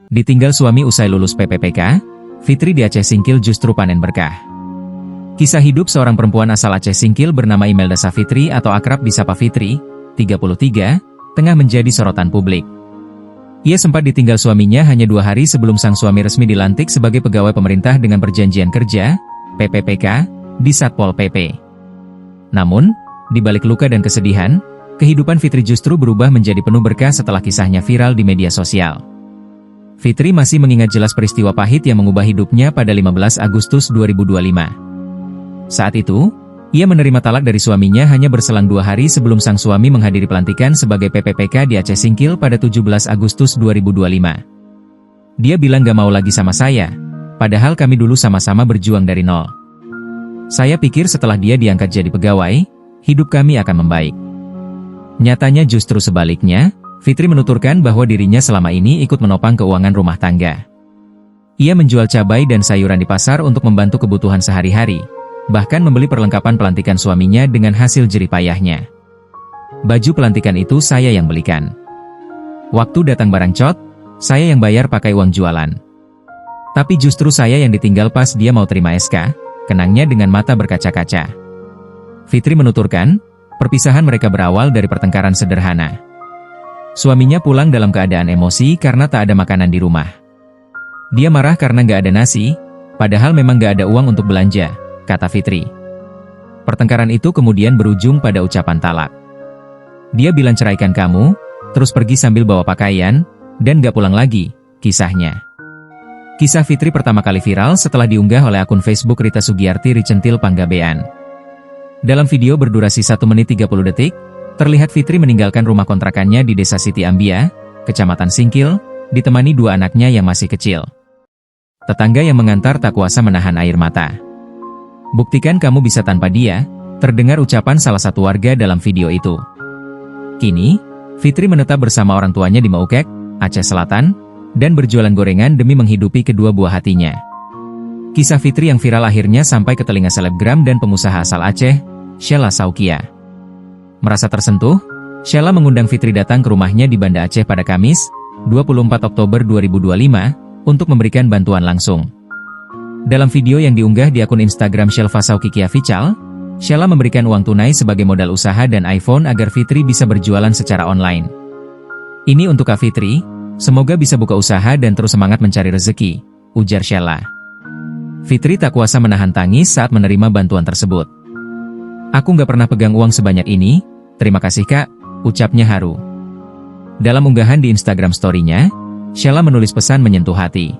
Ditinggal suami usai lulus PPPK, Fitri di Aceh Singkil justru panen berkah. Kisah hidup seorang perempuan asal Aceh Singkil bernama Imelda Safitri atau akrab disapa Fitri, 33, tengah menjadi sorotan publik. Ia sempat ditinggal suaminya hanya 2 hari sebelum sang suami resmi dilantik sebagai pegawai pemerintah dengan perjanjian kerja, PPPK, di Satpol PP. Namun, di balik luka dan kesedihan, kehidupan Fitri justru berubah menjadi penuh berkah setelah kisahnya viral di media sosial. Fitri masih mengingat jelas peristiwa pahit yang mengubah hidupnya pada 15 Agustus 2025. Saat itu, ia menerima talak dari suaminya hanya berselang 2 hari sebelum sang suami menghadiri pelantikan sebagai PPPK di Aceh Singkil pada 17 Agustus 2025. Dia bilang gak mau lagi sama saya, padahal kami dulu sama-sama berjuang dari nol. Saya pikir setelah dia diangkat jadi pegawai, hidup kami akan membaik. Nyatanya justru sebaliknya, Fitri menuturkan bahwa dirinya selama ini ikut menopang keuangan rumah tangga. Ia menjual cabai dan sayuran di pasar untuk membantu kebutuhan sehari-hari, bahkan membeli perlengkapan pelantikan suaminya dengan hasil jerih payahnya. Baju pelantikan itu saya yang belikan. Waktu datang barang cot, saya yang bayar pakai uang jualan. Tapi justru saya yang ditinggal pas dia mau terima SK, kenangnya dengan mata berkaca-kaca. Fitri menuturkan, perpisahan mereka berawal dari pertengkaran sederhana. Suaminya pulang dalam keadaan emosi karena tak ada makanan di rumah. Dia marah karena gak ada nasi, padahal memang gak ada uang untuk belanja, kata Fitri. Pertengkaran itu kemudian berujung pada ucapan talak. Dia bilang ceraikan kamu, terus pergi sambil bawa pakaian, dan gak pulang lagi, kisahnya. Kisah Fitri pertama kali viral setelah diunggah oleh akun Facebook Rita Sugiyarti Ricentil Panggabean. Dalam video berdurasi 1 menit 30 detik, terlihat Fitri meninggalkan rumah kontrakannya di Desa Siti Ambia, Kecamatan Singkil, ditemani 2 anaknya yang masih kecil. Tetangga yang mengantar tak kuasa menahan air mata. Buktikan kamu bisa tanpa dia, terdengar ucapan salah satu warga dalam video itu. Kini, Fitri menetap bersama orang tuanya di Maukek, Aceh Selatan, dan berjualan gorengan demi menghidupi kedua buah hatinya. Kisah Fitri yang viral akhirnya sampai ke telinga selebgram dan pengusaha asal Aceh, Sheila Saukia. Merasa tersentuh, Sheila mengundang Fitri datang ke rumahnya di Banda Aceh pada Kamis, 24 Oktober 2025, untuk memberikan bantuan langsung. Dalam video yang diunggah di akun Instagram Sheila Saukia Fical, Sheila memberikan uang tunai sebagai modal usaha dan iPhone agar Fitri bisa berjualan secara online. Ini untuk Kak Fitri, semoga bisa buka usaha dan terus semangat mencari rezeki, ujar Sheila. Fitri tak kuasa menahan tangis saat menerima bantuan tersebut. Aku nggak pernah pegang uang sebanyak ini, terima kasih kak, ucapnya haru. Dalam unggahan di Instagram story-nya, Sheila menulis pesan menyentuh hati.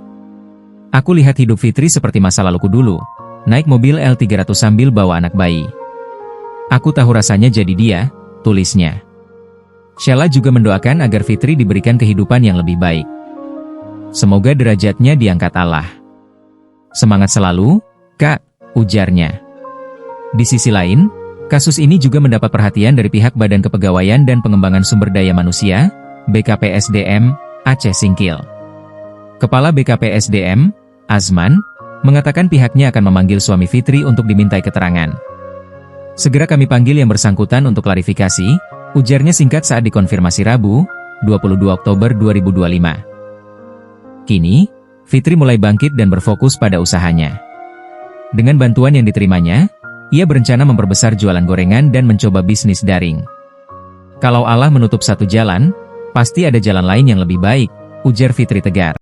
Aku lihat hidup Fitri seperti masa laluku dulu, naik mobil L300 sambil bawa anak bayi. Aku tahu rasanya jadi dia, tulisnya. Sheila juga mendoakan agar Fitri diberikan kehidupan yang lebih baik. Semoga derajatnya diangkat Allah. Semangat selalu, kak, ujarnya. Di sisi lain, kasus ini juga mendapat perhatian dari pihak Badan Kepegawaian dan Pengembangan Sumber Daya Manusia, BKPSDM, Aceh Singkil. Kepala BKPSDM, Azman, mengatakan pihaknya akan memanggil suami Fitri untuk dimintai keterangan. Segera kami panggil yang bersangkutan untuk klarifikasi, ujarnya singkat saat dikonfirmasi Rabu, 22 Oktober 2025. Kini, Fitri mulai bangkit dan berfokus pada usahanya. Dengan bantuan yang diterimanya, ia berencana memperbesar jualan gorengan dan mencoba bisnis daring. Kalau Allah menutup satu jalan, pasti ada jalan lain yang lebih baik, ujar Fitri tegar.